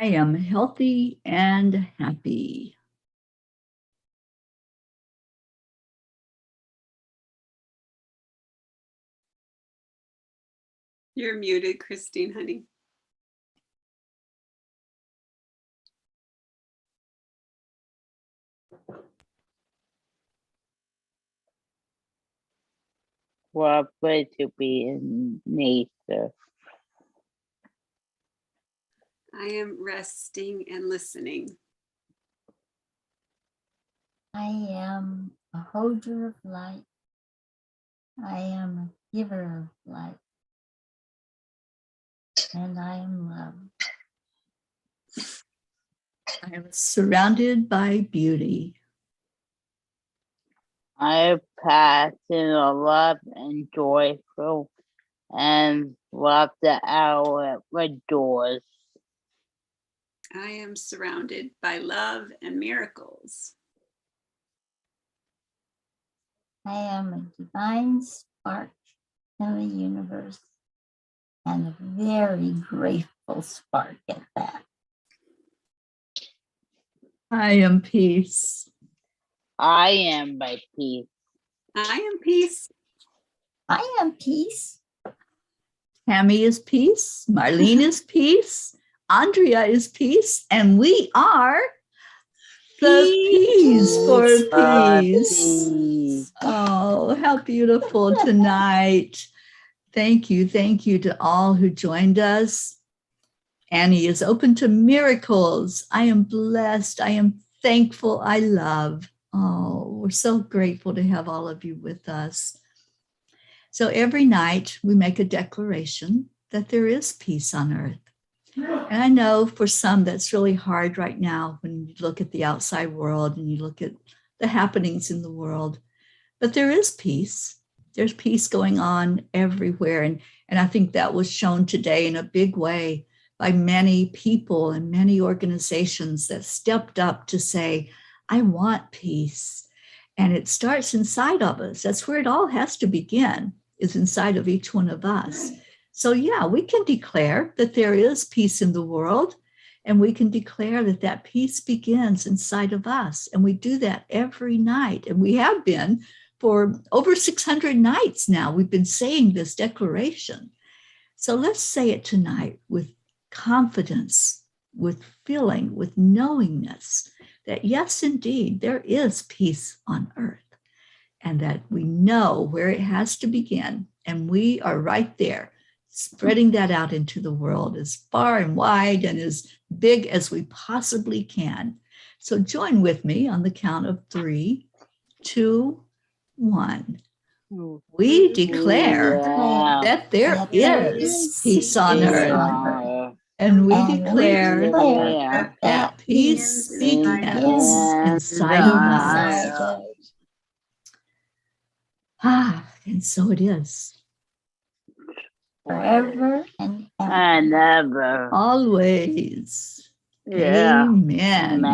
I am healthy and happy. You're muted, Christine, honey. What a place to be in nature. I am resting and listening. I am a holder of light. I am a giver of light. And I am love. I am surrounded by beauty. I pass in a love and joyful and love the hour with doors. I am surrounded by love and miracles. I am a divine spark in the universe and a very grateful spark at that. I am peace. I am by peace. I am peace. I am peace. Tammy is peace. Marlene is peace. Andrea is peace. And we are the P's for peace. Peace. Oh, how beautiful tonight. Thank you. Thank you to all who joined us. Annie is open to miracles. I am blessed. I am thankful. I love. Oh, we're so grateful to have all of you with us. So every night we make a declaration that there is peace on earth. And I know for some that's really hard right now when you look at the outside world and you look at the happenings in the world. But there is peace. There's peace going on everywhere. And I think that was shown today in a big way by many people and many organizations that stepped up to say, I want peace. And it starts inside of us. That's where it all has to begin, is inside of each one of us. So yeah, we can declare that there is peace in the world, and we can declare that that peace begins inside of us. And we do that every night. And we have been for over 600 nights now. We've been saying this declaration. So let's say it tonight with confidence, with feeling, with knowingness that yes, indeed, there is peace on earth, and that we know where it has to begin. And we are right there, spreading that out into the world as far and wide and as big as we possibly can. So join with me on the count of 3, 2, 1. We declare that there is peace on earth. And we declare that peace begins inside of us. And so it is. Forever and ever. And ever. Always. Yeah. Amen.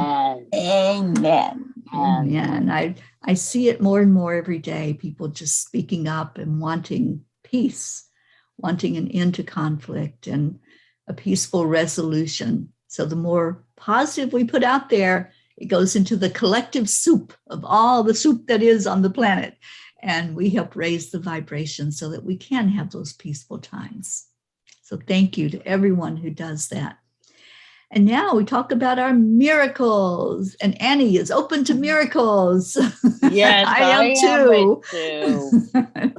Amen. Amen. I see it more and more every day, people just speaking up and wanting peace, wanting an end to conflict and a peaceful resolution. So the more positive we put out there, it goes into the collective soup of all the soup that is on the planet. And we help raise the vibration so that we can have those peaceful times. So thank you to everyone who does that. And now we talk about our miracles. And Annie is open to miracles. Yes, I am too. too.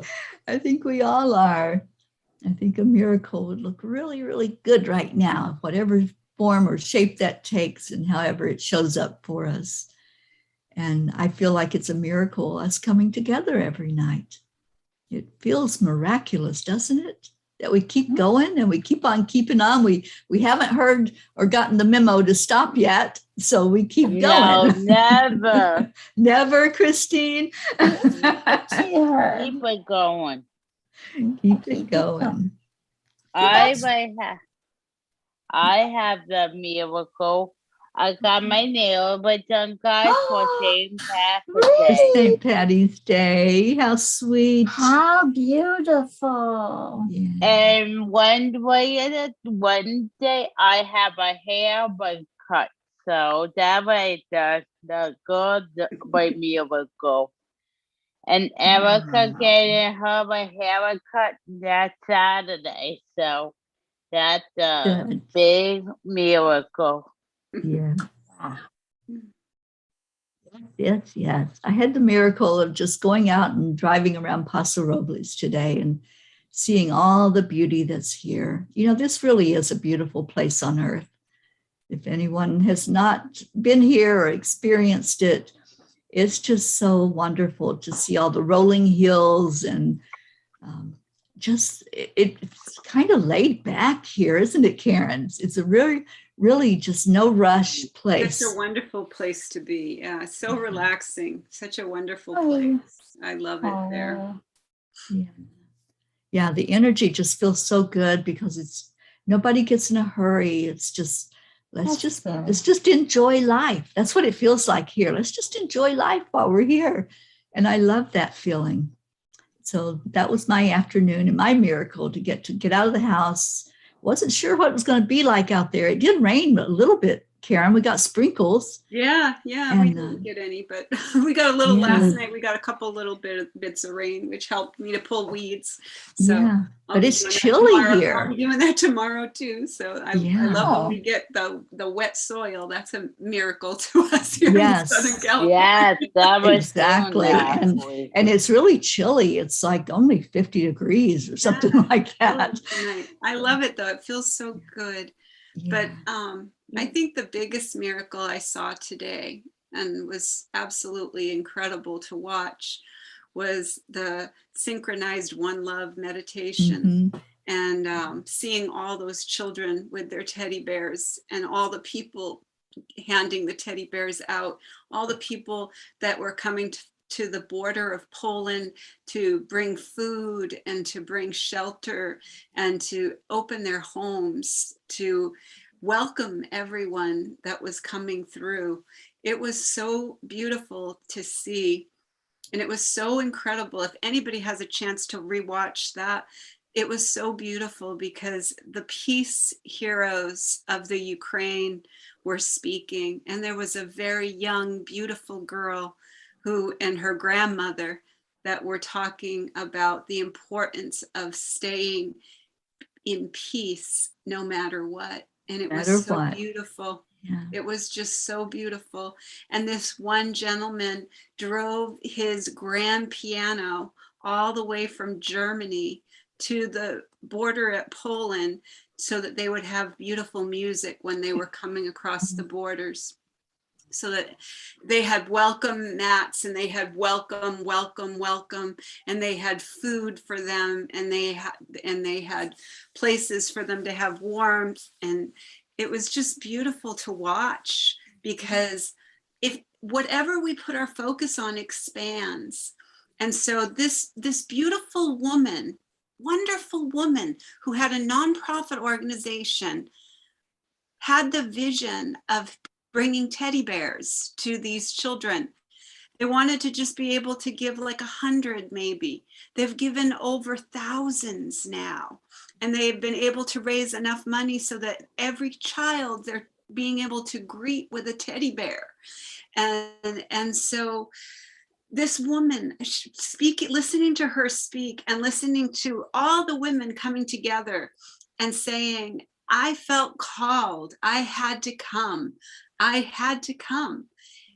I think we all are. I think a miracle would look really, really good right now, whatever form or shape that takes and however it shows up for us. And I feel like it's a miracle, us coming together every night. It feels miraculous, doesn't it? That we keep going and we keep on keeping on. We haven't heard or gotten the memo to stop yet, so we keep going. No, never. Never, Christine. Keep it going. Keep it going. I have the miracle. I got my nails done, guys, for St. Patrick's Really? Day. St. Patty's Day. How sweet. How beautiful. Yeah. And one day I have a hair bun cut. So that way the good by me will go. And Erica Wow. getting her a haircut that Saturday. So that's a Good. big miracle. Yeah. Wow. Yes, yes. I had the miracle of just going out and driving around Paso Robles today and seeing all the beauty that's here. You know, this really is a beautiful place on earth. If anyone has not been here or experienced it, it's just so wonderful to see all the rolling hills and it's kind of laid back here, isn't it, Karen? It's a really just no rush place. Such a wonderful place to be. Yeah, so relaxing. Such a wonderful Oh. place. I love it there. Oh, Yeah, the energy just feels so good because nobody gets in a hurry. It's just let's just enjoy life. That's what it feels like here. Let's just enjoy life while we're here. And I love that feeling. So that was my afternoon and my miracle to get out of the house. Wasn't sure what it was going to be like out there. It did rain a little bit, Karen. We got sprinkles. Yeah, we didn't get any, but we got a little last night. We got a couple little bits of rain, which helped me to pull weeds. So yeah, but it's chilly here. I'll be doing that tomorrow too. So I love when we get the wet soil. That's a miracle to us here in Southern California. Yes, that was exactly. And it's really chilly. It's like only 50 degrees or something like that. I love it though. It feels so good. Yeah. But I think the biggest miracle I saw today and was absolutely incredible to watch was the synchronized One Love meditation. And seeing all those children with their teddy bears and all the people handing the teddy bears out, all the people that were coming to the border of Poland to bring food and to bring shelter and to open their homes, to welcome everyone that was coming through. It was so beautiful to see. And it was so incredible. If anybody has a chance to rewatch that, it was so beautiful because the peace heroes of the Ukraine were speaking. And there was a very young, beautiful girl who and her grandmother that were talking about the importance of staying in peace no matter what. And it was so beautiful. Yeah. It was just so beautiful. And this one gentleman drove his grand piano all the way from Germany to the border at Poland so that they would have beautiful music when they were coming across the borders. So that they had welcome mats and they had welcome, and they had food for them and they had places for them to have warmth. And it was just beautiful to watch because if whatever we put our focus on expands. And so this beautiful woman, wonderful woman who had a nonprofit organization had the vision of bringing teddy bears to these children. They wanted to just be able to give like 100 maybe. They've given over thousands now. And they've been able to raise enough money so that every child they're being able to greet with a teddy bear. And so this woman listening to her speak and listening to all the women coming together and saying, I felt called, I had to come.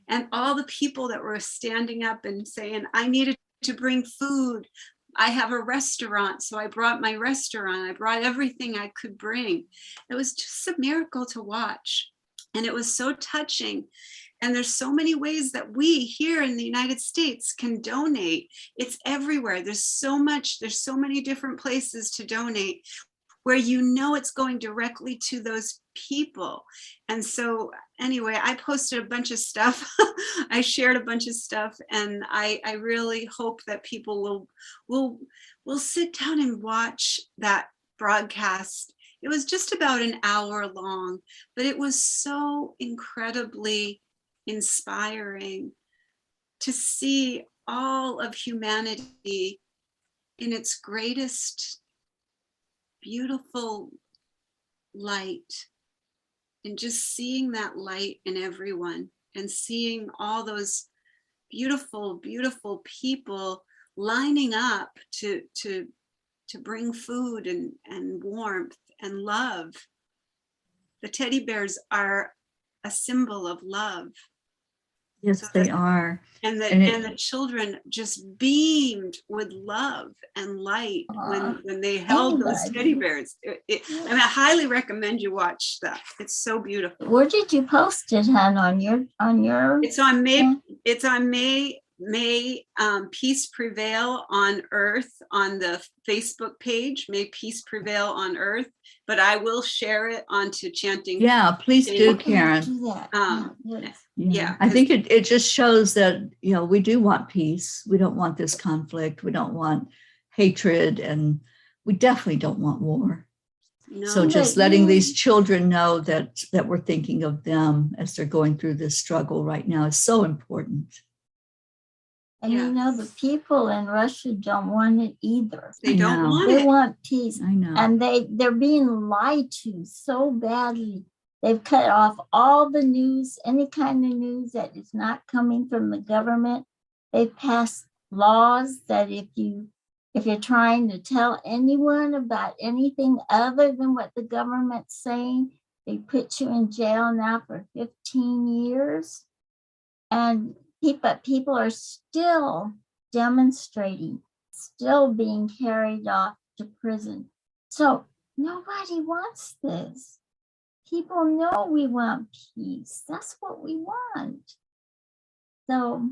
And all the people that were standing up and saying, I needed to bring food. I have a restaurant, so I brought my restaurant. I brought everything I could bring. It was just a miracle to watch. And it was so touching. And there's so many ways that we here in the United States can donate. It's everywhere. There's so many different places to donate where you know it's going directly to those people. And so anyway, I posted a bunch of stuff. I shared a bunch of stuff, and I really hope that people will sit down and watch that broadcast. It was just about an hour long, but it was so incredibly inspiring to see all of humanity in its greatest beautiful light, and just seeing that light in everyone, and seeing all those beautiful, beautiful people lining up to bring food and warmth and love. The teddy bears are a symbol of love. Yes, So they are. And And the children just beamed with love and light when they held those teddy bears. I mean, I highly recommend you watch that. It's so beautiful. Where did you post it, hon? On your? It's on May. Yeah. It's on May. Peace Prevail on Earth on the Facebook page. May Peace Prevail on Earth. But I will share it onto Chanting. Yeah, please do, Okay, Karen. do that. Yes. Yeah, I think it just shows that, you know, we do want peace. We don't want this conflict. We don't want hatred, and we definitely don't want war. No. So just letting these children know that we're thinking of them as they're going through this struggle right now is so important. And you know, the people in Russia don't want it either. They don't want They it. want peace. I know. And they're being lied to so badly. They've cut off all the news, any kind of news that is not coming from the government. They've passed laws that if you're trying to tell anyone about anything other than what the government's saying, they put you in jail now for 15 years. And people are still demonstrating, still being carried off to prison. So nobody wants this. People know we want peace. That's what we want. So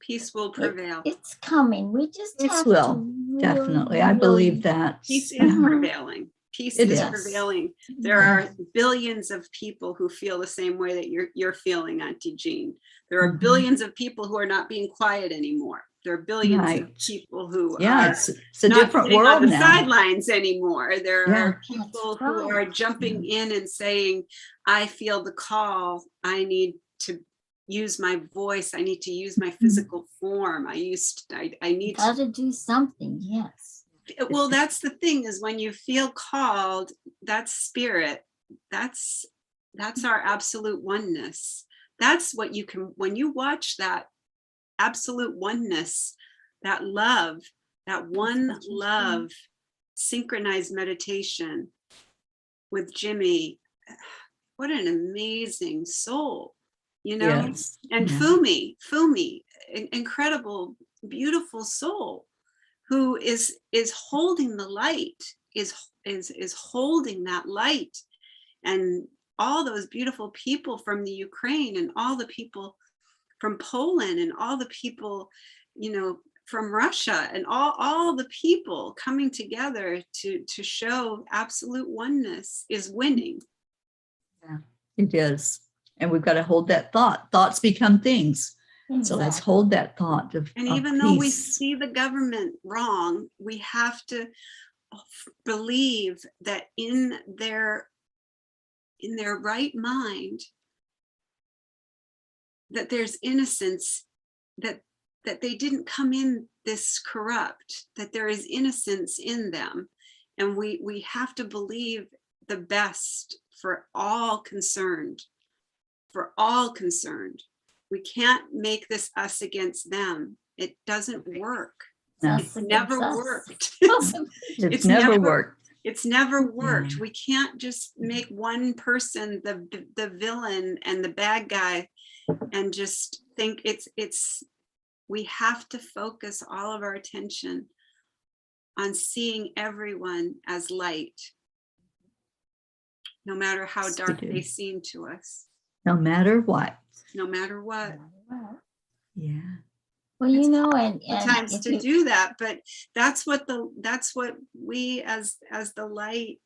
Peace will prevail. it's coming. We just It have will, to really, definitely. I believe really- that. Peace is prevailing. Peace It is is. prevailing. There are billions of people who feel the same way that you're feeling, Auntie Jean. There are billions of people who are not being quiet anymore. There are billions of people who are it's a not different sitting on world the now. sidelines anymore. There are That's people who are right. jumping in and saying, I feel the call. I need to use my voice. I need to use my physical form. I need Got to to do something. Yes. well, that's the thing, is when you feel called, that's spirit. That's our absolute oneness. That's what you can, when you watch that absolute oneness, that love, that one love synchronized meditation with Jimmy, what an amazing soul, you know? Yes. And Yeah. Fumi, incredible, beautiful soul, who is holding the light, is holding that light, and all those beautiful people from the Ukraine, and all the people from Poland, and all the people, you know, from Russia, and all the people coming together to show absolute oneness is winning. Yeah, it is. And we've got to hold that thought. Thoughts become things. So let's Exactly. hold that thought of And of even though we peace. see the government wrong, we have to believe that in their right mind, that there's innocence, that they didn't come in this corrupt, that there is innocence in them. And we have to believe the best for all concerned, We can't make this us against them. It doesn't work. No. It's never worked. It's never worked. It's never worked. Yeah. We can't just make one person the villain and the bad guy and just think we have to focus all of our attention on seeing everyone as light, no matter how Yes, we dark do. they seem to us, No matter what. no matter what. Yeah. Well, you know, and Sometimes if to you- do that, but that's what we as the light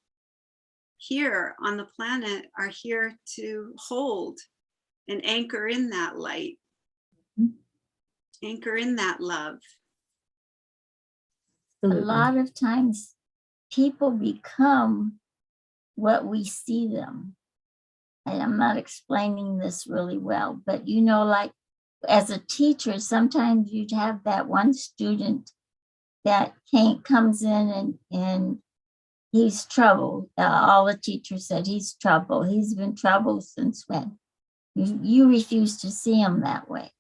here on the planet are here to hold and anchor in that light, anchor in that love. a Absolutely. lot of times people become what we see them. And I'm not explaining this really well, but you know, like as a teacher, sometimes you'd have that one student that comes in and he's trouble. All the teachers said he's trouble. He's been trouble since when? You refuse to see him that way.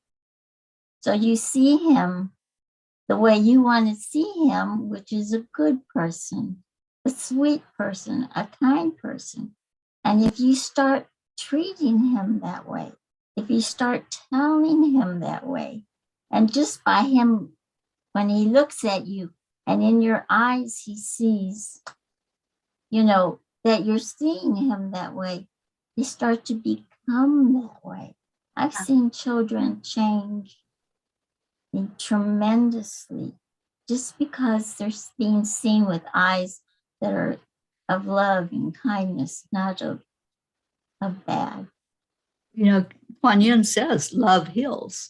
So you see him the way you want to see him, which is a good person, a sweet person, a kind person. And if you start treating him that way, if you start telling him that way, and just by him, when he looks at you and in your eyes, he sees, you know, that you're seeing him that way, they start to become that way. I've seen children change tremendously just because they're being seen with eyes that are of love and kindness, not of bad. You know, Kuan Yin says love heals.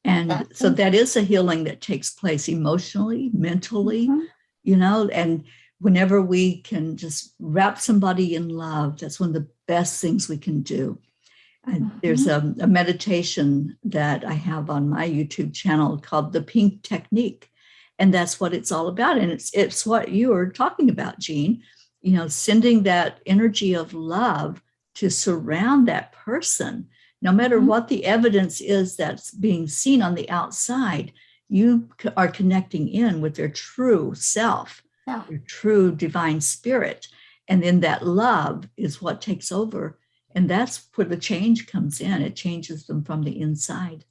And so that is a healing that takes place emotionally, mentally, you know, and whenever we can just wrap somebody in love, that's one of the best things we can do. And there's a meditation that I have on my YouTube channel called the Pink Technique. And that's what it's all about. And it's what you were talking about, Jean, you know, sending that energy of love to surround that person. No matter what the evidence is that's being seen on the outside, you are connecting in with their true self, your true divine spirit. And then that love is what takes over. And that's where the change comes in. It changes them from the inside.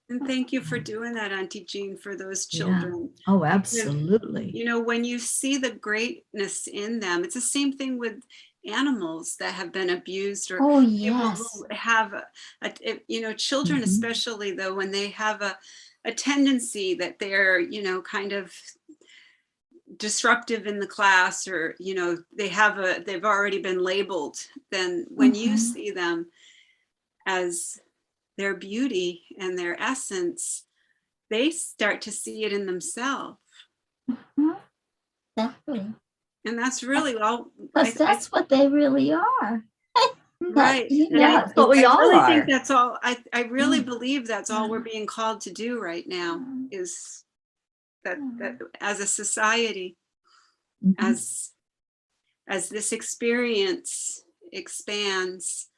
And thank you for doing that, Auntie Jean, for those children. Yeah. Oh, absolutely. Because, you know, when you see the greatness in them, it's the same thing with animals that have been abused or people who have, you know, children especially, though, when they have a tendency that they're, you know, kind of disruptive in the class, or, you know, they've already been labeled, then when you see them as their beauty and their essence, they start to see it in themselves. Definitely. And that's really all. Because that's what they really are. Right. Yeah, that's what we all are. I think that's all. I really believe that's all we're being called to do right now, is that as a society, as this experience expands,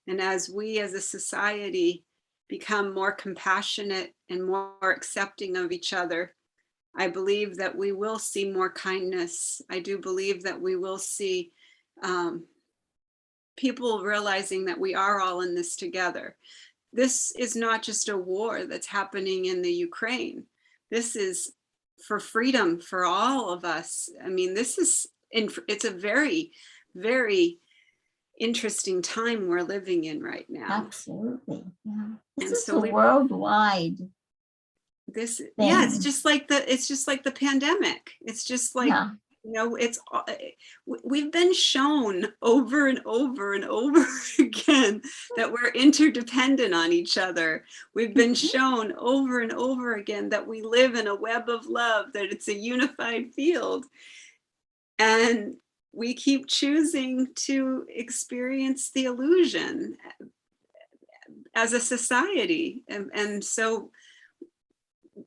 and as we as a society become more compassionate and more accepting of each other, I believe that we will see more kindness. I do believe that we will see people realizing that we are all in this together. This is not just a war that's happening in the Ukraine. This is for freedom for all of us. I mean, it's a very, very interesting time we're living in right now. Absolutely. Yeah. This And is so a worldwide. It's just like the pandemic. It's just like, you know, we've been shown over and over and over again that we're interdependent on each other. We've been shown over and over again that we live in a web of love, that it's a unified field. And we keep choosing to experience the illusion as a society. And so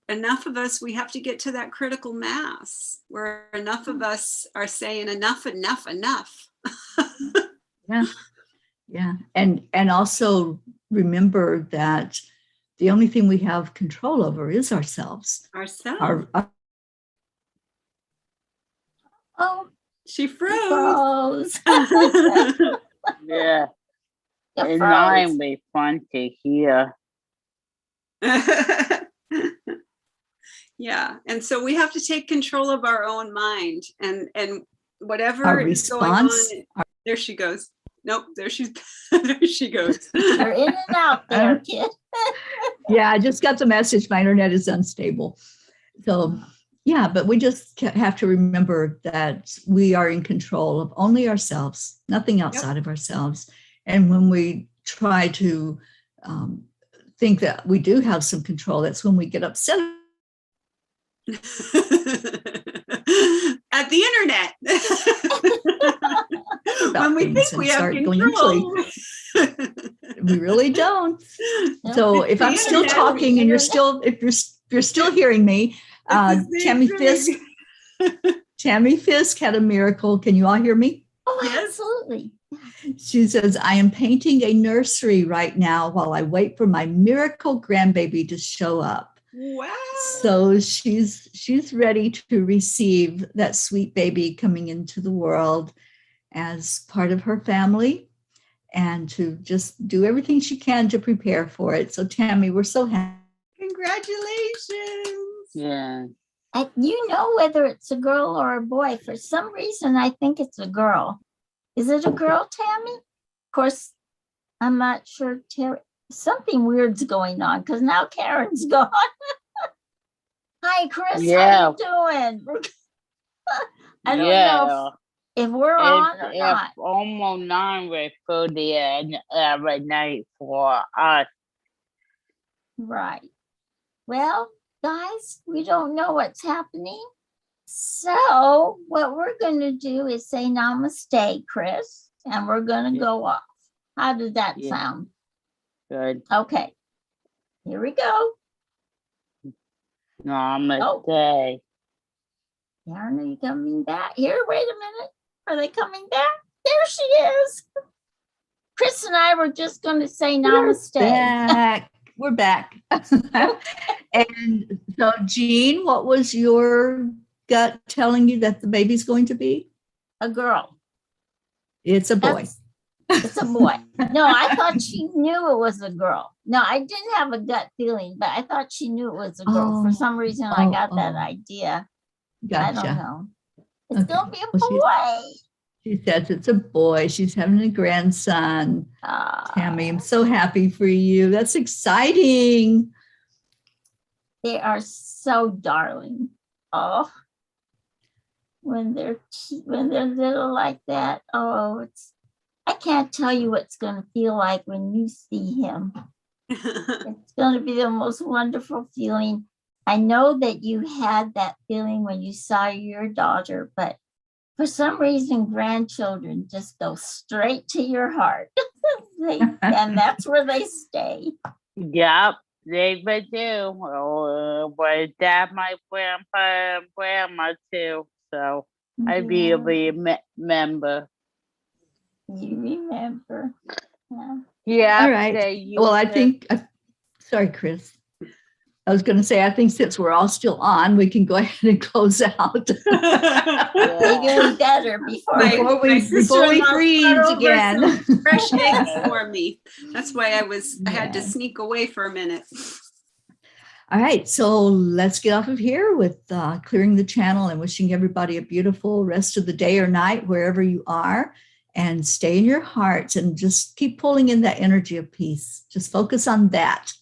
enough of us, we have to get to that critical mass where enough of us are saying enough. Yeah. And also remember that the only thing we have control over is ourselves. She froze. Yeah. It's not be fun to hear. Yeah, and so we have to take control of our own mind, and whatever is going on. There she goes. Nope, there she goes. You're in and out there, kid. Yeah, I just got the message. My internet is unstable. So yeah, but we just have to remember that we are in control of only ourselves, nothing outside of ourselves. And when we try to think that we do have some control, that's when we get upset at the internet. think about When we things think and we have start going, usually control. we really don't. Nope. So if I'm The still internet, talking and if you're still hearing me, It's the same Tammy Fisk had a miracle. Can you all hear me? Oh, Yes. absolutely. She says, I am painting a nursery right now while I wait for my miracle grandbaby to show up. Wow. So she's ready to receive that sweet baby coming into the world as part of her family and to just do everything she can to prepare for it. So Tammy, we're so happy. Congratulations. Yeah. You know whether it's a girl or a boy. For some reason, I think it's a girl. Is it a girl, Tammy? Of course, I'm not sure. Teri, something weird's going on because now Karen's gone. Hi, Chris. Yeah. How you doing? I don't Yeah. know if we're on or not. It's almost 9:30 at night for us. Right. Well, guys, we don't know what's happening. So what we're going to do is say namaste, Chris, and we're going to Yeah. go off. How did that Yeah. sound? Good. Okay. Here we go. Namaste. Karen, are you coming back? Here, wait a minute. Are they coming back? There she is. Chris and I were just going to say namaste. We're back. And so, Jean, what was your gut telling you that the baby's going to be? A girl. It's a boy. It's a boy. No, I thought she knew it was a girl. No, I didn't have a gut feeling, but I thought she knew it was a girl. For some reason, I got that idea. Gotcha. I don't know. It's Okay. going to be a Well, boy. she says it's a boy. She's having a grandson. Tammy, I'm so happy for you. That's exciting. They are so darling. Oh, when they're little like that. Oh, I can't tell you what it's going to feel like when you see him. It's going to be the most wonderful feeling. I know that you had that feeling when you saw your daughter, but for some reason, grandchildren just go straight to your heart. And that's where they stay. Yep, they would do. But that my grandpa and grandma too. So I really remember. You remember. Yeah. Yeah. All right. Well, I think, sorry, Chris. I was going to say, I think since we're all still on, we can go ahead and close out. Maybe better before we freeze again. Fresh eggs for me. That's why I had to sneak away for a minute. All right, so let's get off of here with clearing the channel and wishing everybody a beautiful rest of the day or night, wherever you are, and stay in your hearts and just keep pulling in that energy of peace. Just focus on that.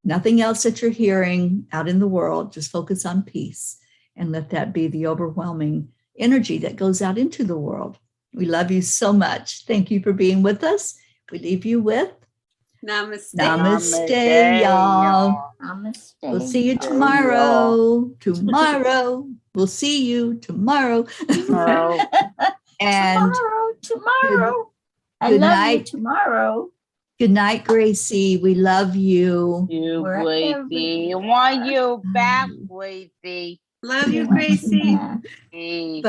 Nothing else that you're hearing out in the world. Just focus on peace and let that be the overwhelming energy that goes out into the world. We love you so much. Thank you for being with us. We leave you with Namaste. Namaste, y'all. Namaste. We'll see you tomorrow. Tomorrow. We'll see you tomorrow. And tomorrow. I good love night. you tomorrow. Good night, Gracie. We love you. You, Gracie. Want you back, Gracie. Love you, Gracie. Bye.